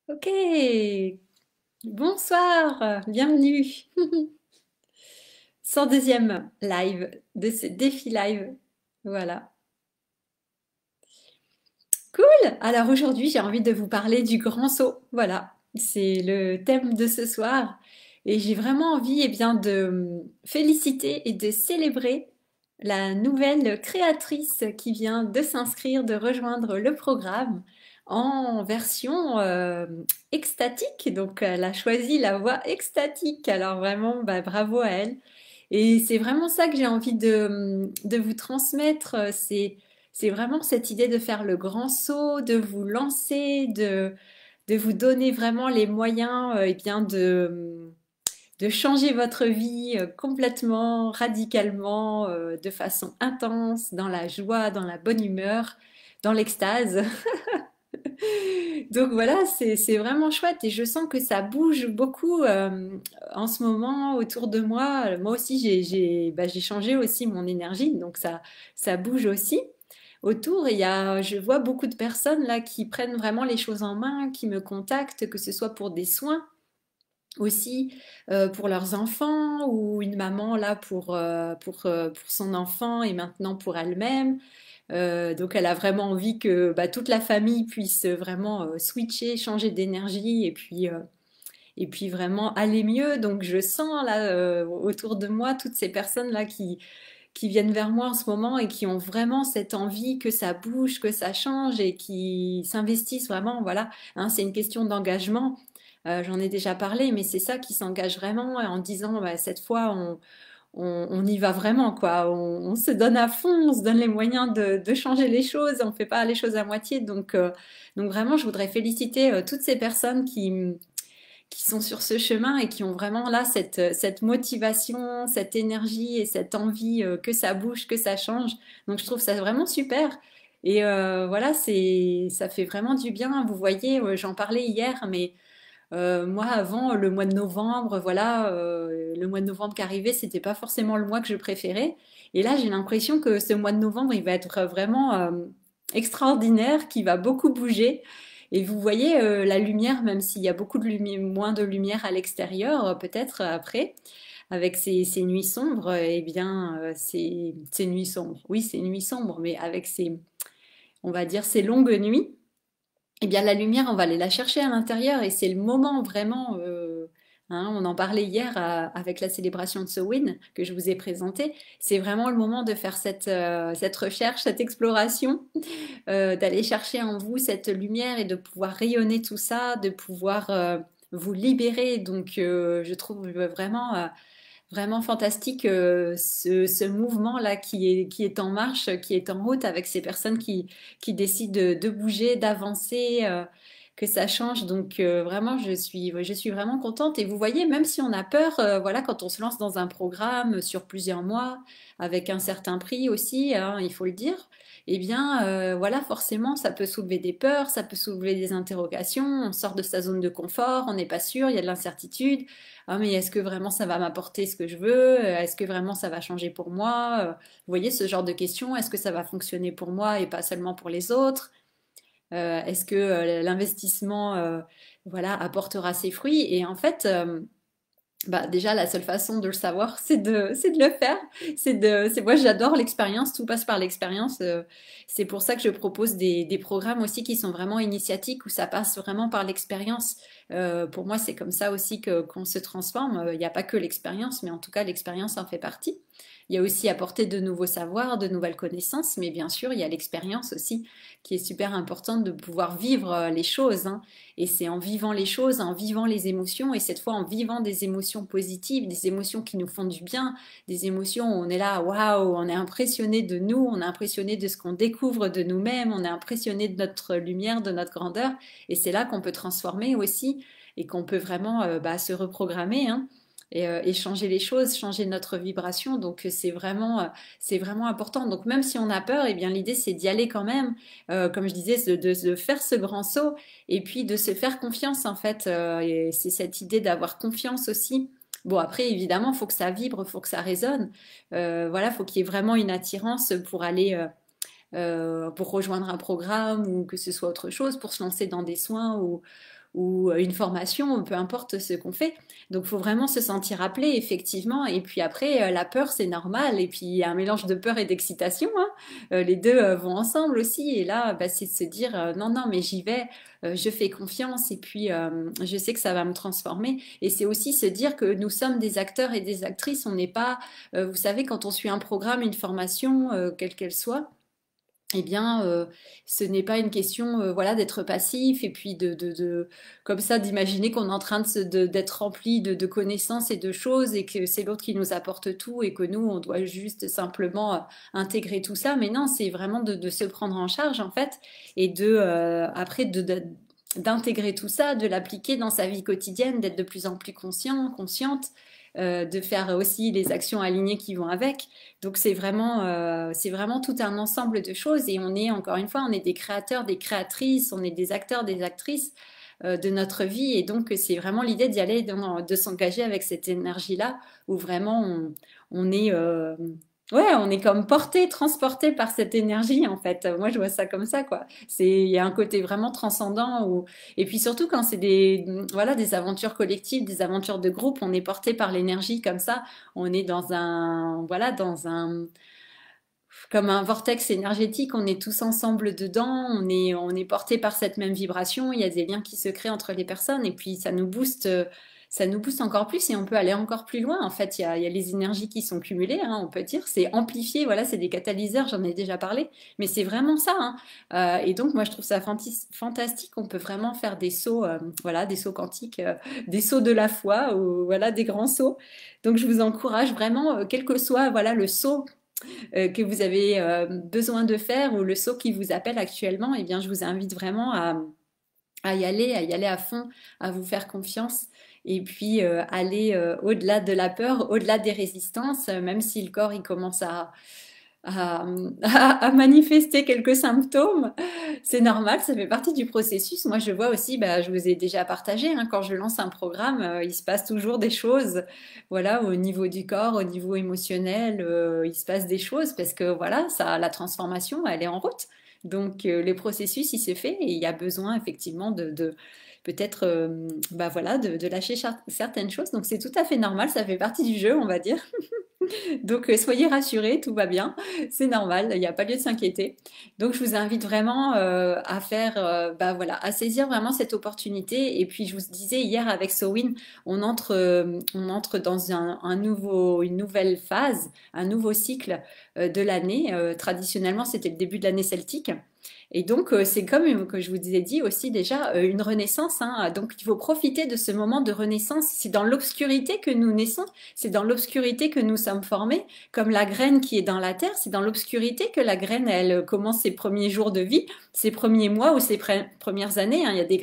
Ok, bonsoir, bienvenue. 102e live de ce défi live. Voilà, cool. Alors aujourd'hui, j'ai envie de vous parler du grand saut. Voilà, c'est le thème de ce soir. Et j'ai vraiment envie, bien, de féliciter et de célébrer la nouvelle créatrice qui vient de s'inscrire, de rejoindre le programme en version extatique. Donc, elle a choisi la voie extatique. Alors vraiment, bah, bravo à elle. Et c'est vraiment ça que j'ai envie de vous transmettre. C'est vraiment cette idée de faire le grand saut, de vous lancer, de vous donner vraiment les moyens, bien de changer votre vie complètement, radicalement, de façon intense, dans la joie, dans la bonne humeur, dans l'extase. Donc voilà, c'est vraiment chouette et je sens que ça bouge beaucoup en ce moment autour de moi. Moi aussi, j'ai changé aussi mon énergie, donc ça bouge aussi autour. Et je vois beaucoup de personnes là qui prennent vraiment les choses en main, qui me contactent, que ce soit pour des soins aussi, pour leurs enfants ou une maman là pour son enfant et maintenant pour elle-même. Donc elle a vraiment envie que bah, toute la famille puisse vraiment switcher, changer d'énergie et puis vraiment aller mieux. Donc je sens là autour de moi toutes ces personnes là qui viennent vers moi en ce moment et qui ont vraiment cette envie que ça bouge, que ça change et qui s'investissent vraiment. Voilà, hein, c'est une question d'engagement. J'en ai déjà parlé, mais c'est ça qui s'engage vraiment en disant bah, cette fois on y va vraiment, quoi. On se donne à fond, on se donne les moyens de changer les choses, on ne fait pas les choses à moitié. Donc vraiment, je voudrais féliciter toutes ces personnes qui sont sur ce chemin et qui ont vraiment là cette motivation, cette énergie et cette envie que ça bouge, que ça change. Donc je trouve ça vraiment super. Et voilà, ça fait vraiment du bien. Vous voyez, j'en parlais hier, mais moi, avant, le mois de novembre, voilà, le mois de novembre qui arrivait, c'était pas forcément le mois que je préférais. Et là, j'ai l'impression que ce mois de novembre, il va être vraiment extraordinaire, qu'il va beaucoup bouger. Et vous voyez la lumière, même s'il y a beaucoup de moins de lumière à l'extérieur, peut-être après, avec ces nuits sombres, eh bien, ces nuits sombres. Oui, c'est nuits sombres, mais avec on va dire, ces longues nuits. Eh bien, la lumière, on va aller la chercher à l'intérieur et c'est le moment vraiment. Hein, on en parlait hier avec la célébration de Samhain que je vous ai présenté. C'est vraiment le moment de faire cette recherche, cette exploration, d'aller chercher en vous cette lumière et de pouvoir rayonner tout ça, de pouvoir vous libérer. Donc, je trouve vraiment vraiment fantastique ce mouvement-là qui est en marche, qui est en route avec ces personnes qui décident de bouger, d'avancer, que ça change. Donc vraiment, je suis vraiment contente. Et vous voyez, même si on a peur, voilà, quand on se lance dans un programme sur plusieurs mois, avec un certain prix aussi, hein, il faut le dire, eh bien, voilà, forcément, ça peut soulever des peurs, ça peut soulever des interrogations. On sort de sa zone de confort, on n'est pas sûr, il y a de l'incertitude. Ah, mais est-ce que vraiment ça va m'apporter ce que je veux? Est-ce que vraiment ça va changer pour moi? Vous voyez ce genre de questions, est-ce que ça va fonctionner pour moi et pas seulement pour les autres? Est-ce que l'investissement voilà, apportera ses fruits? Et en fait, bah, déjà, la seule façon de le savoir, c'est de le faire. Moi, j'adore l'expérience, tout passe par l'expérience. C'est pour ça que je propose des programmes aussi qui sont vraiment initiatiques, où ça passe vraiment par l'expérience. Pour moi, c'est comme ça aussi qu'on se transforme. Il n'y a pas que l'expérience, mais en tout cas, l'expérience en fait partie. Il y a aussi apporter de nouveaux savoirs, de nouvelles connaissances, mais bien sûr, il y a l'expérience aussi, qui est super importante de pouvoir vivre les choses, hein. Et c'est en vivant les choses, en vivant les émotions, et cette fois en vivant des émotions positives, des émotions qui nous font du bien, des émotions où on est là, waouh, on est impressionné de nous, on est impressionné de ce qu'on découvre de nous-mêmes, on est impressionné de notre lumière, de notre grandeur, et c'est là qu'on peut transformer aussi, et qu'on peut vraiment bah, se reprogrammer, hein, et changer les choses, changer notre vibration. Donc c'est vraiment important. Donc même si on a peur, eh bien l'idée c'est d'y aller quand même. Comme je disais, de faire ce grand saut et puis de se faire confiance en fait. Et c'est cette idée d'avoir confiance aussi. Bon après évidemment, il faut que ça vibre, il faut que ça résonne. Voilà, faut qu'il y ait vraiment une attirance pour aller pour rejoindre un programme ou que ce soit autre chose, pour se lancer dans des soins ou une formation, peu importe ce qu'on fait. Donc, il faut vraiment se sentir appelé, effectivement. Et puis après, la peur, c'est normal. Et puis, il y a un mélange de peur et d'excitation, hein. Les deux vont ensemble aussi. Et là, bah, c'est de se dire, non, non, mais j'y vais, je fais confiance. Et puis, je sais que ça va me transformer. Et c'est aussi se dire que nous sommes des acteurs et des actrices. On n'est pas, vous savez, quand on suit un programme, une formation, quelle qu'elle soit, eh bien, ce n'est pas une question, voilà, d'être passif et puis comme ça, d'imaginer qu'on est en train d'être rempli de connaissances et de choses et que c'est l'autre qui nous apporte tout et que nous, on doit juste simplement intégrer tout ça. Mais non, c'est vraiment de se prendre en charge, en fait, et après, d'intégrer tout ça, de l'appliquer dans sa vie quotidienne, d'être de plus en plus conscient, consciente, de faire aussi les actions alignées qui vont avec. Donc c'est vraiment tout un ensemble de choses et on est, encore une fois, on est des créateurs, des créatrices, on est des acteurs, des actrices de notre vie et donc c'est vraiment l'idée d'y aller, de s'engager avec cette énergie-là où vraiment on est... ouais, on est comme porté, transporté par cette énergie en fait. Moi, je vois ça comme ça, quoi. Il y a un côté vraiment transcendant et puis surtout quand c'est voilà, des aventures collectives, des aventures de groupe, on est porté par l'énergie comme ça. On est voilà, comme un vortex énergétique. On est tous ensemble dedans. On est porté par cette même vibration. Il y a des liens qui se créent entre les personnes et puis ça nous booste encore plus et on peut aller encore plus loin. En fait, il y a les énergies qui sont cumulées, hein, on peut dire, c'est amplifié, voilà, c'est des catalyseurs, j'en ai déjà parlé, mais c'est vraiment ça, hein. Et donc, moi, je trouve ça fantastique. On peut vraiment faire des sauts, voilà, des sauts quantiques, des sauts de la foi, ou voilà, des grands sauts. Donc, je vous encourage vraiment, quel que soit, voilà, le saut que vous avez besoin de faire ou le saut qui vous appelle actuellement, eh bien, je vous invite vraiment à y aller à fond, à vous faire confiance et puis aller au-delà de la peur, au-delà des résistances, même si le corps il commence à, à manifester quelques symptômes. C'est normal, ça fait partie du processus. Moi, je vois aussi, bah, je vous ai déjà partagé, hein, quand je lance un programme, il se passe toujours des choses, voilà, au niveau du corps, au niveau émotionnel, il se passe des choses parce que voilà, ça, la transformation, elle est en route. Donc, le processus, il se fait et il y a besoin effectivement de peut-être, bah voilà, de lâcher certaines choses. Donc, c'est tout à fait normal, ça fait partie du jeu, on va dire. Donc, soyez rassurés, tout va bien, c'est normal, il n'y a pas lieu de s'inquiéter. Donc, je vous invite vraiment à faire, bah voilà, à saisir vraiment cette opportunité. Et puis, je vous disais hier avec Sowin, on entre dans une nouvelle phase, un nouveau cycle de l'année. Traditionnellement, c'était le début de l'année celtique. Et donc, c'est comme que je vous ai dit aussi déjà, une renaissance, hein. Donc, il faut profiter de ce moment de renaissance. C'est dans l'obscurité que nous naissons, c'est dans l'obscurité que nous sommes formés. Comme la graine qui est dans la terre, c'est dans l'obscurité que la graine, elle commence ses premiers jours de vie, ses premiers mois ou ses premières années, hein. Il y a des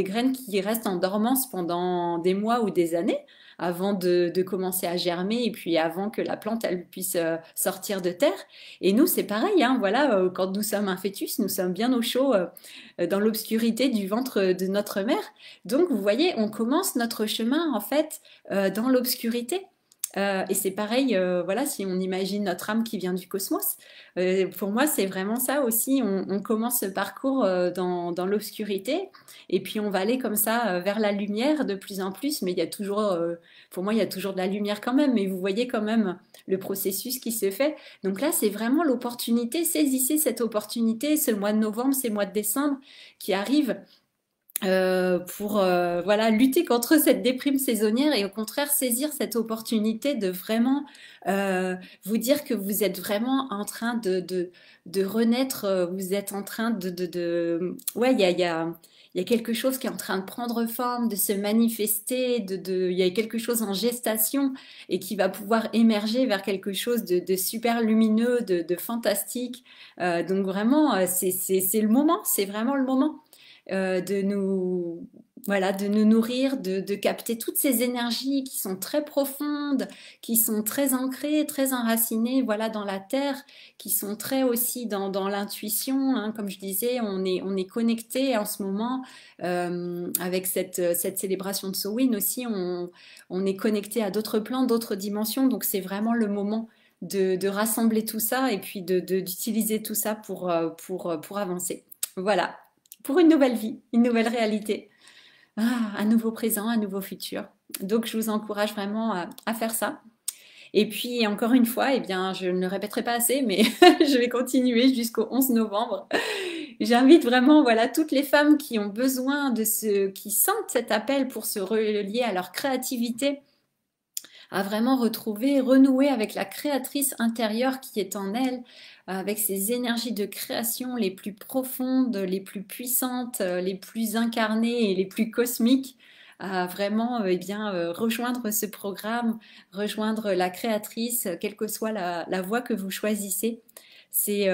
graines qui restent en dormance pendant des mois ou des années avant de commencer à germer et puis avant que la plante elle puisse sortir de terre. Et nous, c'est pareil, hein, voilà, quand nous sommes un fœtus, nous sommes bien au chaud dans l'obscurité du ventre de notre mère. Donc, vous voyez, on commence notre chemin en fait dans l'obscurité. Et c'est pareil, voilà, si on imagine notre âme qui vient du cosmos, pour moi c'est vraiment ça aussi. On commence ce parcours dans l'obscurité, et puis on va aller comme ça vers la lumière de plus en plus. Mais il y a toujours, pour moi, il y a toujours de la lumière quand même. Mais vous voyez quand même le processus qui se fait. Donc là, c'est vraiment l'opportunité. Saisissez cette opportunité. Ce mois de novembre, ces mois de décembre qui arrivent pour voilà, lutter contre cette déprime saisonnière et au contraire saisir cette opportunité de vraiment vous dire que vous êtes vraiment en train de renaître, vous êtes en train ouais, il y a quelque chose qui est en train de prendre forme, de se manifester, il y a quelque chose en gestation et qui va pouvoir émerger vers quelque chose de super lumineux, de fantastique. Donc vraiment, c'est le moment, c'est vraiment le moment de nous, voilà, de nous nourrir, de capter toutes ces énergies qui sont très profondes, qui sont très ancrées, très enracinées, voilà, dans la terre, qui sont très aussi dans l'intuition, hein. Comme je disais, on est connecté en ce moment avec cette célébration de Samhain aussi. On est connecté à d'autres plans, d'autres dimensions. Donc c'est vraiment le moment de rassembler tout ça et puis d'utiliser tout ça pour avancer. Voilà, pour une nouvelle vie, une nouvelle réalité. un nouveau présent, un nouveau futur. Donc je vous encourage vraiment à faire ça. Et puis encore une fois, eh bien, je ne le répéterai pas assez, mais je vais continuer jusqu'au 11 novembre. J'invite vraiment, voilà, toutes les femmes qui ont besoin qui sentent cet appel pour se relier à leur créativité, à vraiment retrouver, renouer avec la créatrice intérieure qui est en elles, avec ces énergies de création les plus profondes, les plus puissantes, les plus incarnées et les plus cosmiques, à vraiment eh bien, rejoindre ce programme, rejoindre la créatrice, quelle que soit la voie que vous choisissez. C'est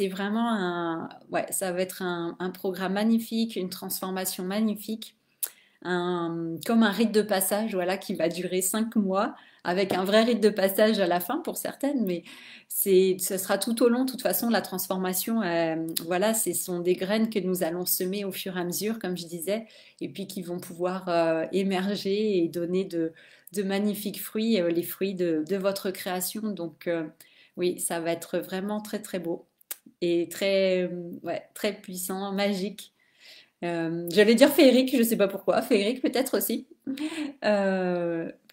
vraiment ouais, ça va être un programme magnifique, une transformation magnifique, comme un rite de passage, voilà, qui va durer 5 mois, avec un vrai rite de passage à la fin pour certaines, mais ce sera tout au long. De toute façon, la transformation, voilà, ce sont des graines que nous allons semer au fur et à mesure, comme je disais, et puis qui vont pouvoir émerger et donner de magnifiques fruits, les fruits de votre création. Donc, oui, ça va être vraiment très très beau et très, ouais, très puissant, magique. J'allais dire féerique, je sais pas pourquoi. Féerique peut-être aussi.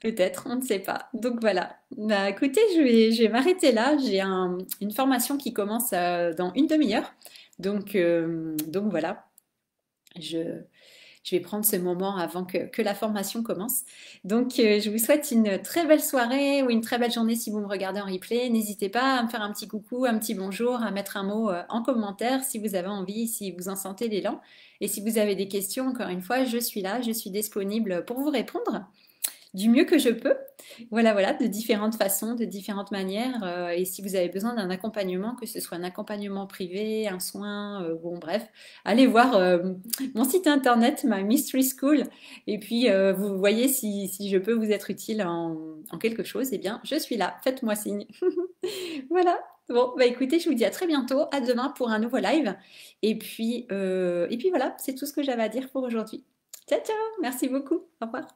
Peut-être, on ne sait pas. Donc voilà. Bah écoutez, je vais m'arrêter là. J'ai une formation qui commence dans une demi-heure. Donc voilà. Je, je vais prendre ce moment avant que la formation commence. Donc, je vous souhaite une très belle soirée ou une très belle journée si vous me regardez en replay. N'hésitez pas à me faire un petit coucou, un petit bonjour, à mettre un mot en commentaire si vous avez envie, si vous en sentez l'élan. Et si vous avez des questions, encore une fois, je suis là, je suis disponible pour vous répondre du mieux que je peux. Voilà, voilà, de différentes façons, de différentes manières. Et si vous avez besoin d'un accompagnement, que ce soit un accompagnement privé, un soin, bon bref, allez voir mon site internet, ma Mystery School. Et puis, vous voyez si je peux vous être utile en quelque chose, eh bien, je suis là. Faites-moi signe. Voilà. Bon, bah écoutez, je vous dis à très bientôt, à demain pour un nouveau live. Et puis voilà, c'est tout ce que j'avais à dire pour aujourd'hui. Ciao, ciao, merci beaucoup. Au revoir.